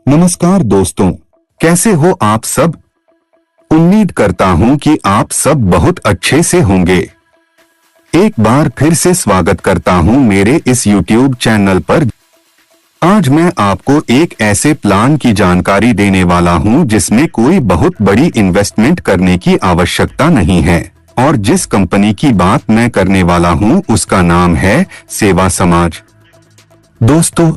नमस्कार दोस्तों, कैसे हो आप सब। उम्मीद करता हूं कि आप सब बहुत अच्छे से होंगे। एक बार फिर से स्वागत करता हूं मेरे इस YouTube चैनल पर। आज मैं आपको एक ऐसे प्लान की जानकारी देने वाला हूं जिसमें कोई बहुत बड़ी इन्वेस्टमेंट करने की आवश्यकता नहीं है और जिस कंपनी की बात मैं करने वाला हूं उसका नाम है सेवा समाज। दोस्तों,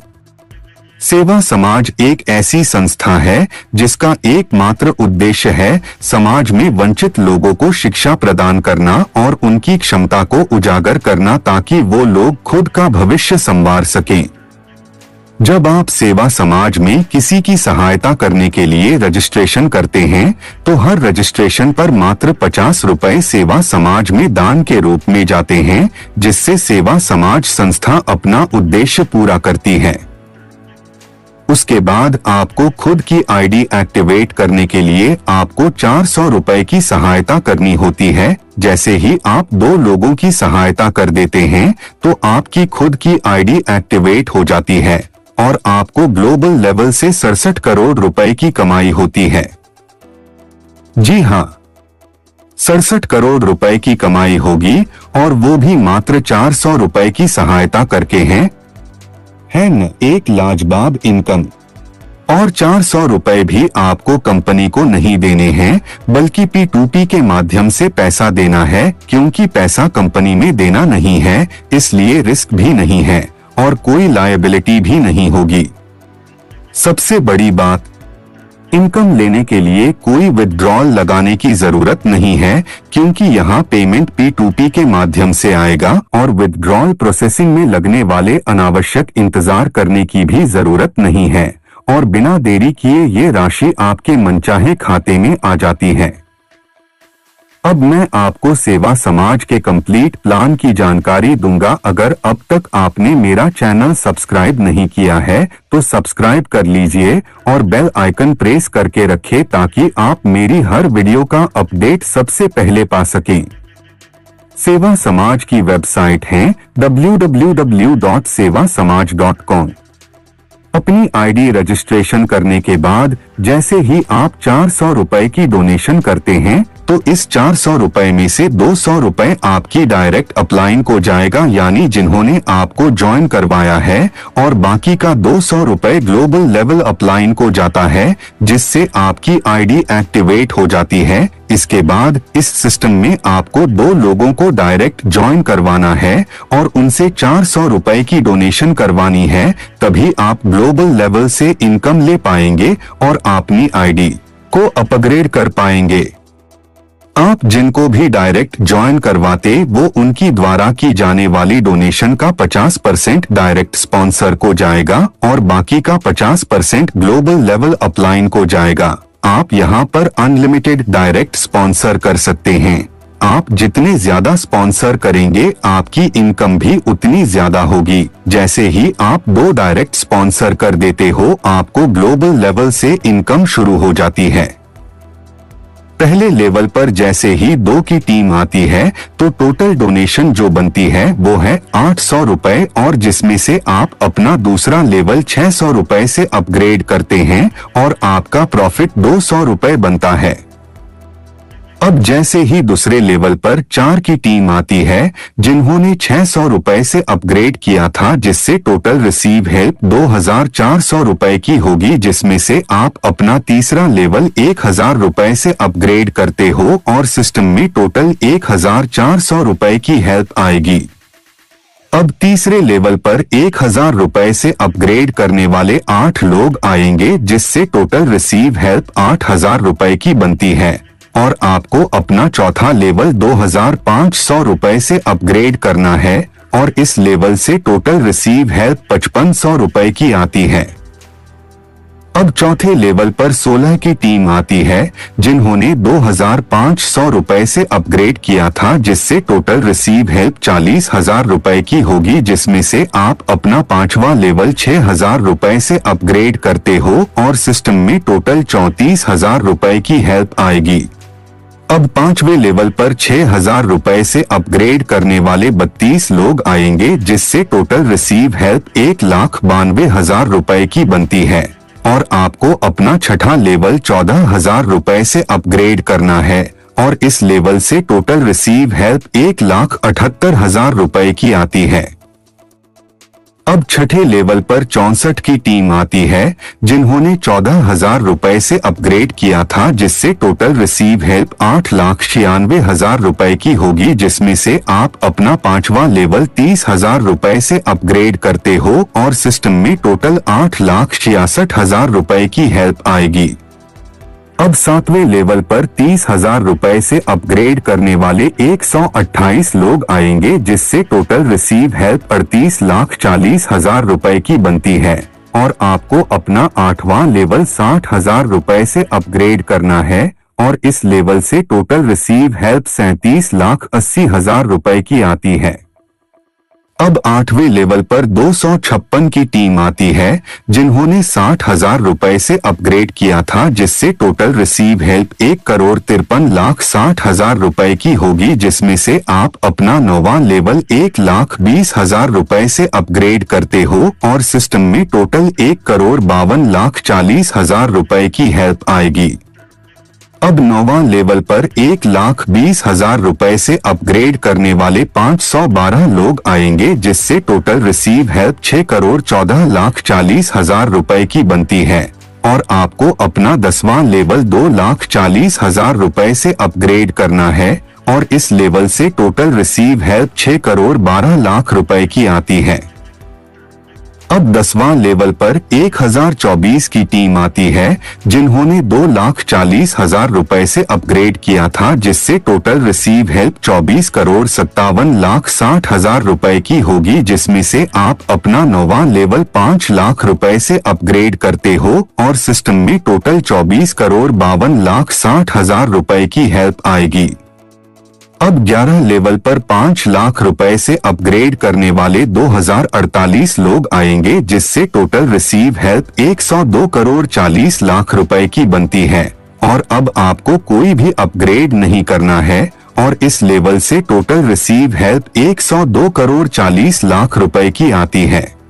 सेवा समाज एक ऐसी संस्था है जिसका एकमात्र उद्देश्य है समाज में वंचित लोगों को शिक्षा प्रदान करना और उनकी क्षमता को उजागर करना ताकि वो लोग खुद का भविष्य संवार सकें। जब आप सेवा समाज में किसी की सहायता करने के लिए रजिस्ट्रेशन करते हैं तो हर रजिस्ट्रेशन पर मात्र 50 रुपए सेवा समाज में दान के रूप में जाते हैं, जिससे सेवा समाज संस्था अपना उद्देश्य पूरा करती है। उसके बाद आपको खुद की आईडी एक्टिवेट करने के लिए आपको 400 रुपए की सहायता करनी होती है। जैसे ही आप 2 लोगों की सहायता कर देते हैं तो आपकी खुद की आईडी एक्टिवेट हो जाती है और आपको ग्लोबल लेवल से 67 करोड़ रुपए की कमाई होती है। जी हाँ, 67 करोड़ रुपए की कमाई होगी और वो भी मात्र 400 रुपए की सहायता करके है न एक लाजवाब इनकम। और 400 रुपए भी आपको कंपनी को नहीं देने हैं बल्कि P2P के माध्यम से पैसा देना है, क्योंकि पैसा कंपनी में देना नहीं है, इसलिए रिस्क भी नहीं है और कोई लायबिलिटी भी नहीं होगी। सबसे बड़ी बात, इनकम लेने के लिए कोई विथड्रॉल लगाने की जरूरत नहीं है, क्योंकि यहाँ पेमेंट P2P के माध्यम से आएगा और विथड्रॉल प्रोसेसिंग में लगने वाले अनावश्यक इंतजार करने की भी जरूरत नहीं है और बिना देरी किए ये राशि आपके मनचाहे खाते में आ जाती है। अब मैं आपको सेवा समाज के कंप्लीट प्लान की जानकारी दूंगा। अगर अब तक आपने मेरा चैनल सब्सक्राइब नहीं किया है तो सब्सक्राइब कर लीजिए और बेल आइकन प्रेस करके रखें ताकि आप मेरी हर वीडियो का अपडेट सबसे पहले पा सकें। सेवा समाज की वेबसाइट है www.sevasamaj.com। अपनी आईडी रजिस्ट्रेशन करने के बाद जैसे ही आप 400 रुपए की डोनेशन करते हैं तो इस 400 रुपए में से 200 रुपए आपकी डायरेक्ट अपलाइन को जाएगा, यानी जिन्होंने आपको ज्वाइन करवाया है, और बाकी का 200 रुपए ग्लोबल लेवल अपलाइन को जाता है, जिससे आपकी आईडी एक्टिवेट हो जाती है। इसके बाद इस सिस्टम में आपको 2 लोगों को डायरेक्ट ज्वाइन करवाना है और उनसे 400 रुपए की डोनेशन करवानी है, तभी आप ग्लोबल लेवल से इनकम ले पाएंगे और अपनी आईडी को अपग्रेड कर पाएंगे। आप जिनको भी डायरेक्ट ज्वाइन करवाते वो उनकी द्वारा की जाने वाली डोनेशन का 50% डायरेक्ट स्पॉन्सर को जाएगा और बाकी का 50% ग्लोबल लेवल अपलाइन को जाएगा। आप यहां पर अनलिमिटेड डायरेक्ट स्पॉन्सर कर सकते हैं। आप जितने ज्यादा स्पॉन्सर करेंगे आपकी इनकम भी उतनी ज्यादा होगी। जैसे ही आप 2 डायरेक्ट स्पॉन्सर कर देते हो आपको ग्लोबल लेवल से इनकम शुरू हो जाती है। पहले लेवल पर जैसे ही 2 की टीम आती है तो टोटल डोनेशन जो बनती है वो है 800 रुपए, और जिसमें से आप अपना दूसरा लेवल 600 रुपए से अपग्रेड करते हैं और आपका प्रॉफिट 200 रुपए बनता है। अब जैसे ही दूसरे लेवल पर 4 की टीम आती है जिन्होंने 600 रुपए से अपग्रेड किया था, जिससे टोटल रिसीव हेल्प 2400 रुपए की होगी, जिसमें से आप अपना तीसरा लेवल 1000 रुपए से अपग्रेड करते हो और सिस्टम में टोटल 1400 रुपए की हेल्प आएगी। अब तीसरे लेवल पर 1000 रुपए से अपग्रेड करने वाले 8 लोग आएंगे, जिससे टोटल रिसीव हेल्प 8000 रुपए की बनती है और आपको अपना चौथा लेवल 2500 रुपए से अपग्रेड करना है और इस लेवल से टोटल रिसीव हेल्प 5500 रुपए की आती है। अब चौथे लेवल पर 16 की टीम आती है जिन्होंने 2500 रुपए से अपग्रेड किया था, जिससे टोटल रिसीव हेल्प 40000 रुपए की होगी, जिसमें से आप अपना 5वां लेवल 6000 रुपए से अपग्रेड करते हो और सिस्टम में टोटल 34000 रुपए की हेल्प आएगी। अब 5वें लेवल पर 6000 रुपए से अपग्रेड करने वाले 32 लोग आएंगे, जिससे टोटल रिसीव हेल्प 1,92,000 रुपए की बनती है और आपको अपना छठा लेवल 14,000 रुपए से अपग्रेड करना है और इस लेवल से टोटल रिसीव हेल्प 1,78,000 रुपए की आती है। अब छठे लेवल पर 64 की टीम आती है जिन्होंने 14,000 रुपए से अपग्रेड किया था, जिससे टोटल रिसीव हेल्प 8,96,000 रुपए की होगी, जिसमें से आप अपना पांचवा लेवल 30,000 रुपए से अपग्रेड करते हो और सिस्टम में टोटल 8,66,000 रुपए की हेल्प आएगी। अब सातवें लेवल पर 30,000 रुपए से अपग्रेड करने वाले 128 लोग आएंगे, जिससे टोटल रिसीव हेल्प 38,40,000 रुपए की बनती है और आपको अपना आठवां लेवल 60,000 रुपए से अपग्रेड करना है और इस लेवल से टोटल रिसीव हेल्प 37,80,000 रुपए की आती है। अब आठवें लेवल पर 256 की टीम आती है जिन्होंने 60,000 रुपए से अपग्रेड किया था, जिससे टोटल रिसीव हेल्प 1,53,60,000 रुपए की होगी, जिसमें से आप अपना नौवां लेवल 1,20,000 रुपए से अपग्रेड करते हो और सिस्टम में टोटल 1,52,40,000 रुपए की हेल्प आएगी। अब नौवां लेवल पर 1,20,000 रुपए से अपग्रेड करने वाले 512 लोग आएंगे, जिससे टोटल रिसीव हेल्प 6,14,40,000 रुपए की बनती है और आपको अपना 10वां लेवल 2,40,000 रुपए से अपग्रेड करना है और इस लेवल से टोटल रिसीव हेल्प 6,12,00,000 रुपए की आती है। अब 10वां लेवल पर 1,024 की टीम आती है जिन्होंने 2,40,000 रुपए से अपग्रेड किया था, जिससे टोटल रिसीव हेल्प 24,57,60,000 रुपए की होगी, जिसमें से आप अपना नौवां लेवल 5 लाख रुपए से अपग्रेड करते हो और सिस्टम में टोटल 24,52,60,000 रुपए की हेल्प आएगी। अब 11 लेवल पर 5 लाख रुपए से अपग्रेड करने वाले 2,048 लोग आएंगे, जिससे टोटल रिसीव हेल्प 102,40,00,000 रुपए की बनती है और अब आपको कोई भी अपग्रेड नहीं करना है और इस लेवल से टोटल रिसीव हेल्प 102,40,00,000 रुपए की आती है।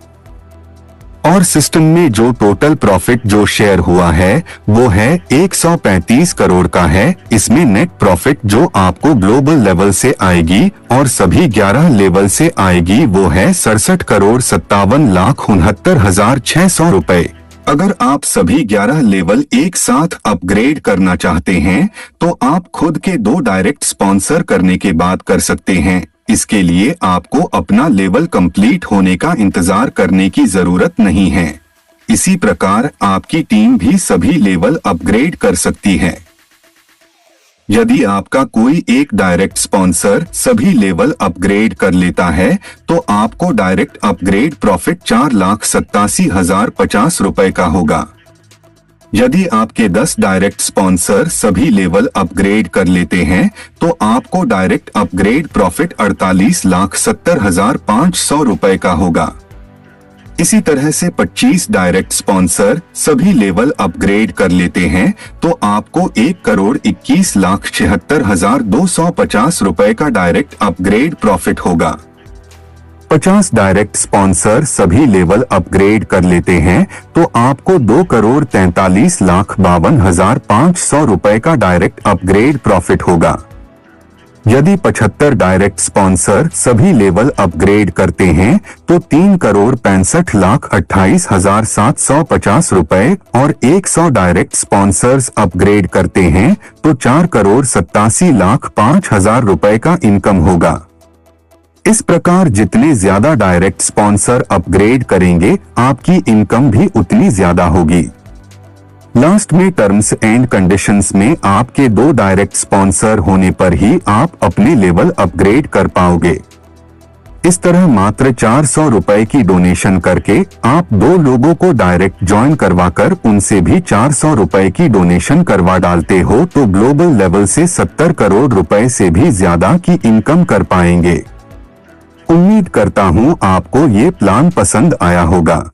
और सिस्टम में जो टोटल प्रॉफिट जो शेयर हुआ है वो है 135 करोड़ का है। इसमें नेट प्रॉफिट जो आपको ग्लोबल लेवल से आएगी और सभी 11 लेवल से आएगी वो है 67,57,69,600 रुपए। अगर आप सभी 11 लेवल एक साथ अपग्रेड करना चाहते हैं तो आप खुद के 2 डायरेक्ट स्पॉन्सर करने के बाद कर सकते हैं। इसके लिए आपको अपना लेवल कंप्लीट होने का इंतजार करने की जरूरत नहीं है। इसी प्रकार आपकी टीम भी सभी लेवल अपग्रेड कर सकती है। यदि आपका कोई एक डायरेक्ट स्पॉन्सर सभी लेवल अपग्रेड कर लेता है तो आपको डायरेक्ट अपग्रेड प्रॉफिट 4,87,050 रुपए का होगा। यदि आपके 10 डायरेक्ट स्पॉन्सर सभी लेवल अपग्रेड कर लेते हैं तो आपको डायरेक्ट अपग्रेड प्रॉफिट 48,70,500 रुपए का होगा। इसी तरह से 25 डायरेक्ट स्पॉन्सर सभी लेवल अपग्रेड कर लेते हैं तो आपको 1,21,76,250 रुपए का डायरेक्ट अपग्रेड प्रॉफिट होगा। 50 डायरेक्ट स्पॉन्सर सभी लेवल अपग्रेड कर लेते हैं तो आपको 2,43,52,500 रुपए का डायरेक्ट अपग्रेड प्रॉफिट होगा। यदि 75 डायरेक्ट स्पॉन्सर सभी लेवल अपग्रेड करते हैं तो 3,65,28,750 रुपए और 100 डायरेक्ट स्पॉन्सर्स अपग्रेड करते हैं तो 4,87,05,000 रुपए का इनकम होगा। इस प्रकार जितने ज्यादा डायरेक्ट स्पॉन्सर अपग्रेड करेंगे आपकी इनकम भी उतनी ज्यादा होगी। लास्ट में टर्म्स एंड कंडीशंस में आपके 2 डायरेक्ट स्पॉन्सर होने पर ही आप अपने लेवल अपग्रेड कर पाओगे। इस तरह मात्र 400 रुपए की डोनेशन करके आप 2 लोगों को डायरेक्ट ज्वाइन करवाकर उनसे भी 400 रुपए की डोनेशन करवा डालते हो तो ग्लोबल लेवल से 70 करोड़ रुपए से भी ज्यादा की इनकम कर पाएंगे। उम्मीद करता हूं आपको ये प्लान पसंद आया होगा।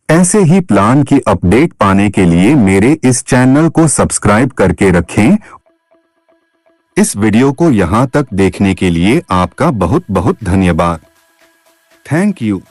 ऐसे ही प्लान की अपडेट पाने के लिए मेरे इस चैनल को सब्सक्राइब करके रखें। इस वीडियो को यहां तक देखने के लिए आपका बहुत बहुत धन्यवाद। Thank you.